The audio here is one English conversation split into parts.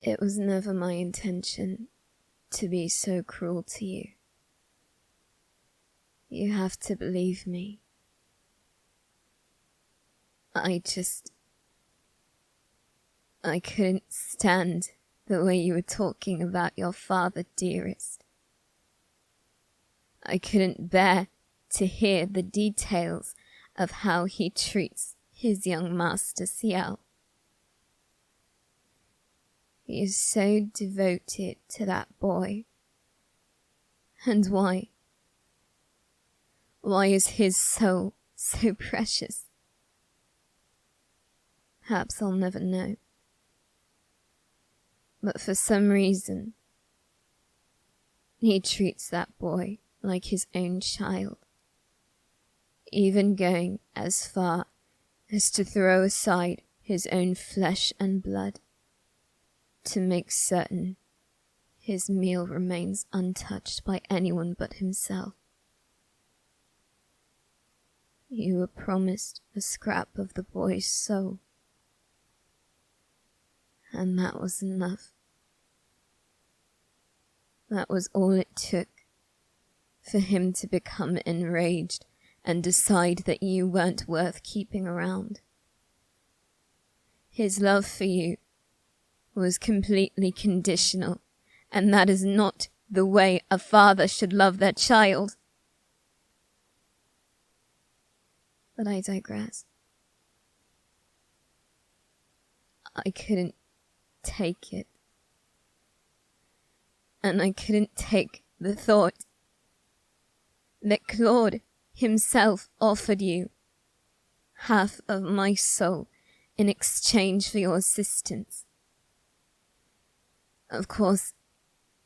It was never my intention to be so cruel to you. You have to believe me. I couldn't stand the way you were talking about your father, dearest. I couldn't bear to hear the details of how he treats his young master, Ciel. He is so devoted to that boy. And why? Why is his soul so precious? Perhaps I'll never know. But for some reason, he treats that boy like his own child, even going as far as to throw aside his own flesh and blood to make certain his meal remains untouched by anyone but himself. You were promised a scrap of the boy's soul, and that was enough. That was all it took for him to become enraged and decide that you weren't worth keeping around. His love for you was completely conditional, and that is not the way a father should love their child. But I digress. I couldn't take it. And I couldn't take the thought that Claude himself offered you half of my soul in exchange for your assistance. Of course,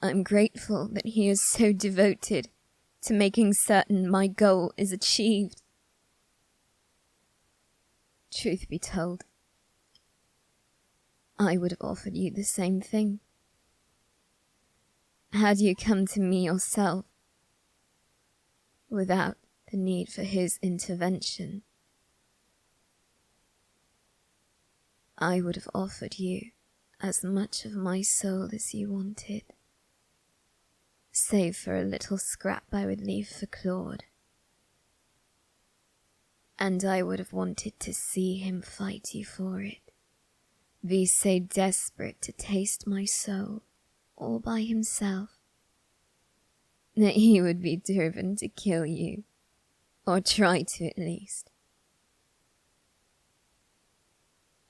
I'm grateful that he is so devoted to making certain my goal is achieved. Truth be told, I would have offered you the same thing. Had you come to me yourself, without the need for his intervention, I would have offered you as much of my soul as you wanted, save for a little scrap I would leave for Claude. And I would have wanted to see him fight you for it, be so desperate to taste my soul all by himself, that he would be driven to kill you, or try to at least.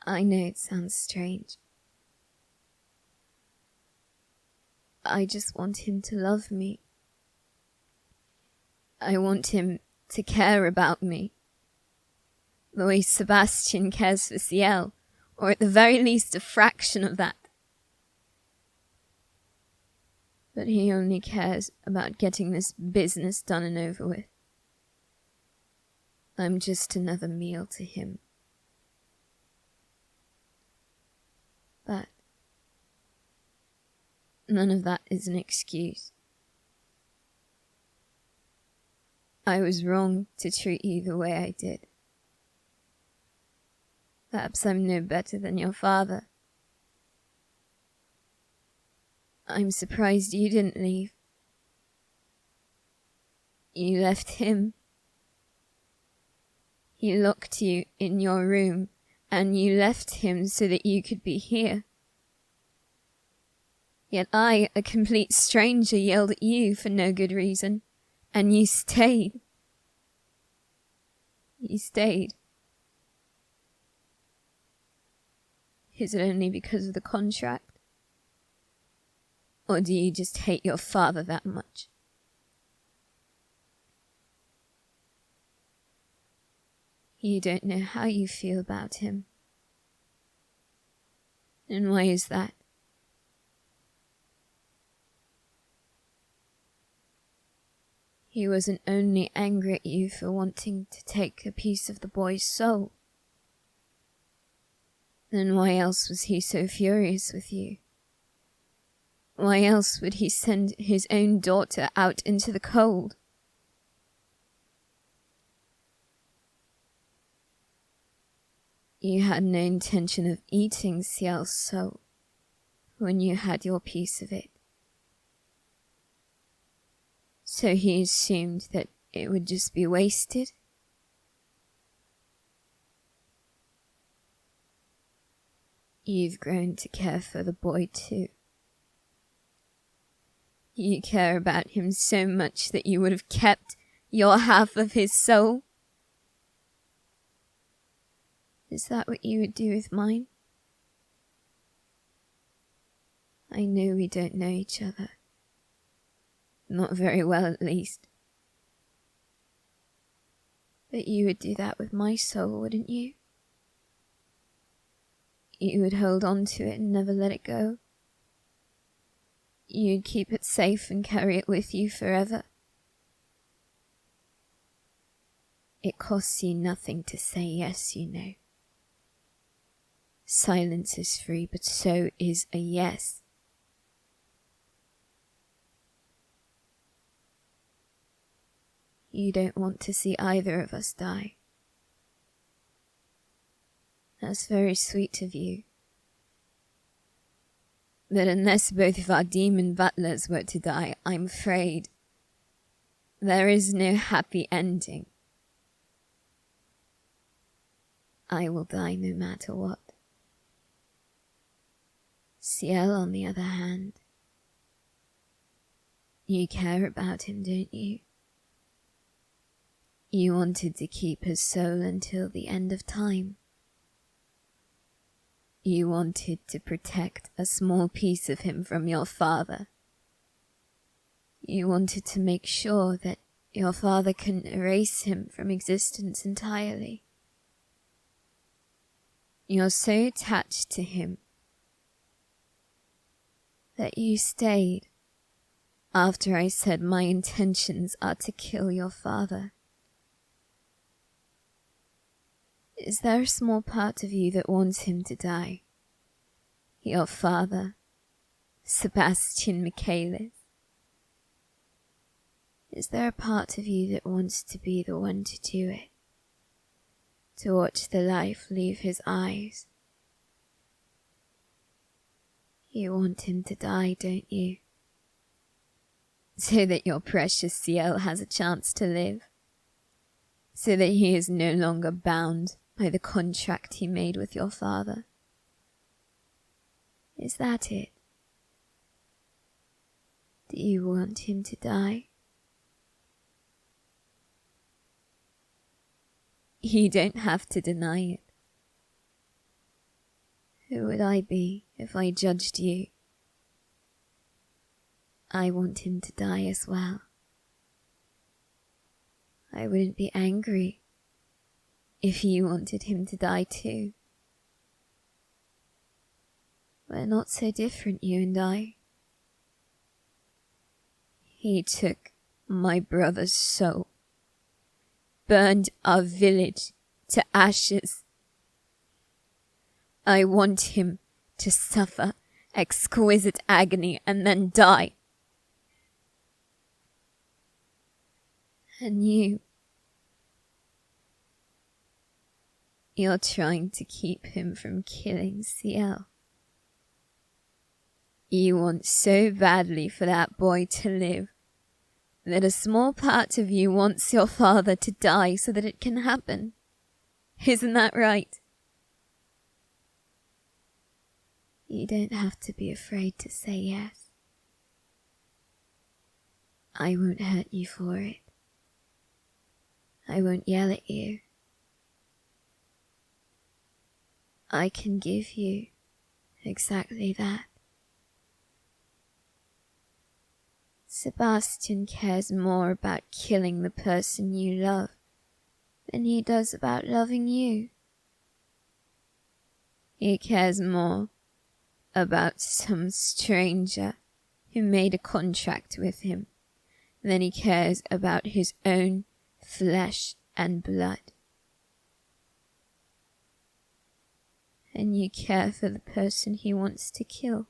I know it sounds strange. I just want him to love me. I want him to care about me, the way Sebastian cares for Ciel, or at the very least a fraction of that. But he only cares about getting this business done and over with. I'm just another meal to him. But none of that is an excuse. I was wrong to treat you the way I did. Perhaps I'm no better than your father. I'm surprised you didn't leave. You left him. He locked you in your room, and you left him so that you could be here. Yet I, a complete stranger, yelled at you for no good reason, and you stayed. You stayed. Is it only because of the contract? Or do you just hate your father that much? You don't know how you feel about him. And why is that? He wasn't only angry at you for wanting to take a piece of the boy's soul. Then why else was he so furious with you? Why else would he send his own daughter out into the cold? You had no intention of eating Ciel's soul, when you had your piece of it. So he assumed that it would just be wasted? You've grown to care for the boy too. You care about him so much that you would have kept your half of his soul? Is that what you would do with mine? I know we don't know each other. Not very well, at least. But you would do that with my soul, wouldn't you? You would hold on to it and never let it go. You'd keep it safe and carry it with you forever. It costs you nothing to say yes, you know. Silence is free, but so is a yes. You don't want to see either of us die. That's very sweet of you. But unless both of our demon butlers were to die, I'm afraid there is no happy ending. I will die no matter what. Ciel, on the other hand, you care about him, don't you? You wanted to keep his soul until the end of time. You wanted to protect a small piece of him from your father. You wanted to make sure that your father couldn't erase him from existence entirely. You're so attached to him that you stayed after I said my intentions are to kill your father. Is there a small part of you that wants him to die? Your father, Sebastian Michaelis? Is there a part of you that wants to be the one to do it? To watch the life leave his eyes? You want him to die, don't you? So that your precious Ciel has a chance to live? So that he is no longer bound by the contract he made with your father? Is that it? Do you want him to die? You don't have to deny it. Who would I be if I judged you? I want him to die as well. I wouldn't be angry if you wanted him to die too. We're not so different, you and I. He took my brother's soul, burned our village to ashes. I want him to suffer exquisite agony and then die. And you're trying to keep him from killing Ciel. You want so badly for that boy to live that a small part of you wants your father to die so that it can happen. Isn't that right? You don't have to be afraid to say yes. I won't hurt you for it. I won't yell at you. I can give you exactly that. Sebastian cares more about killing the person you love than he does about loving you. He cares more about some stranger who made a contract with him than he cares about his own flesh and blood. And you care for the person he wants to kill.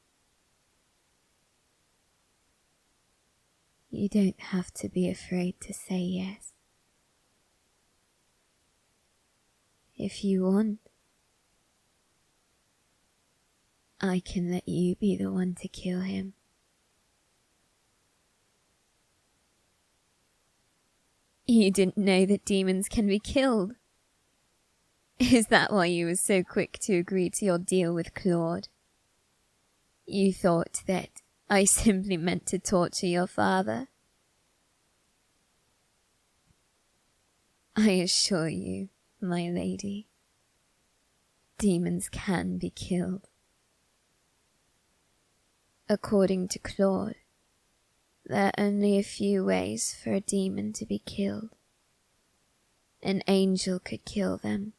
You don't have to be afraid to say yes. If you want, I can let you be the one to kill him. You didn't know that demons can be killed? Is that why you were so quick to agree to your deal with Claude? You thought that I simply meant to torture your father? I assure you, my lady, demons can be killed. According to Claude, there are only a few ways for a demon to be killed. An angel could kill them.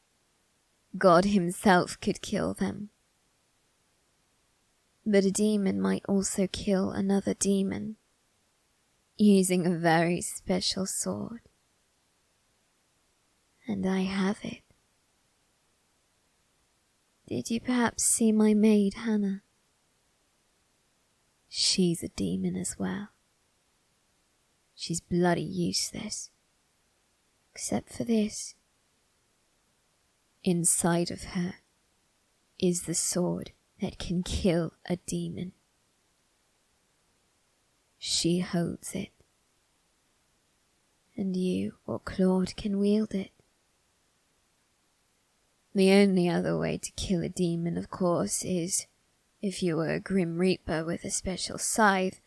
God himself could kill them. But a demon might also kill another demon, using a very special sword. And I have it. Did you perhaps see my maid, Hannah? She's a demon as well. She's bloody useless. Except for this. Inside of her is the sword that can kill a demon. She holds it. And you or Claude can wield it. The only other way to kill a demon, of course, is if you were a Grim Reaper with a special scythe,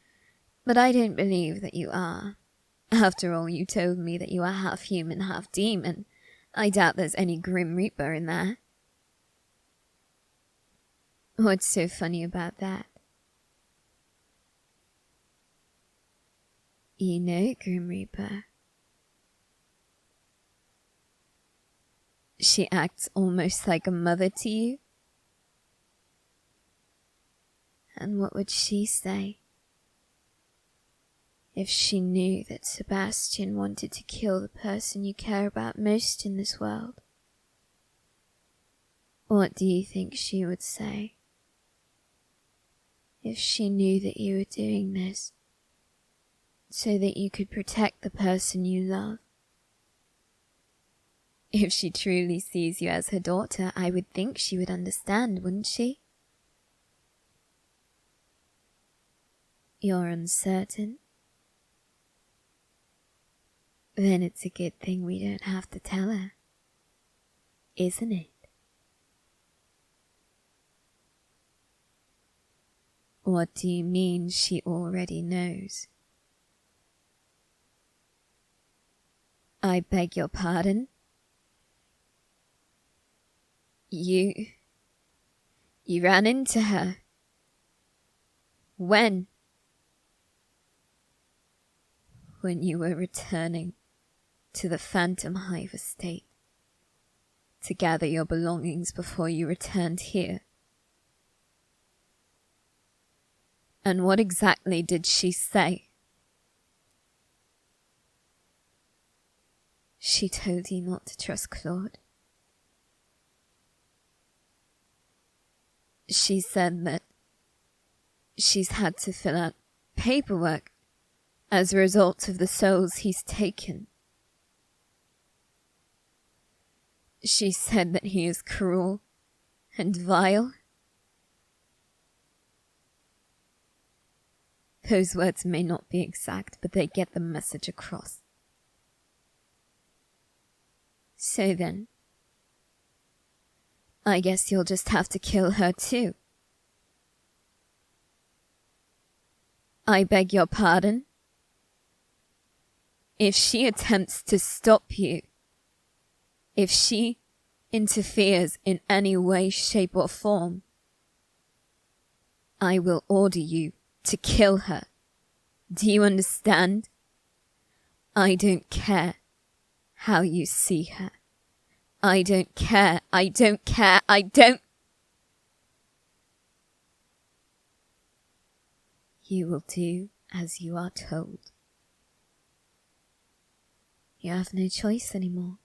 but I don't believe that you are. After all, you told me that you are half human, half demon. I doubt there's any Grim Reaper in there. What's so funny about that? You know, Grim Reaper. She acts almost like a mother to you. And what would she say if she knew that Sebastian wanted to kill the person you care about most in this world? What do you think she would say if she knew that you were doing this so that you could protect the person you love? If she truly sees you as her daughter, I would think she would understand, wouldn't she? You're uncertain? Then it's a good thing we don't have to tell her, isn't it? What do you mean she already knows? I beg your pardon? You ran into her. When? When you were returning to the Phantom Hive estate to gather your belongings before you returned here. And what exactly did she say? She told you not to trust Claude. She said that she's had to fill out paperwork as a result of the souls he's taken. She said that he is cruel and vile. Those words may not be exact, but they get the message across. So then, I guess you'll just have to kill her too. I beg your pardon? If she attempts to stop you, if she interferes in any way, shape or form, I will order you to kill her. Do you understand? I don't care how you see her. I don't care. I don't care. I don't. You will do as you are told. You have no choice anymore.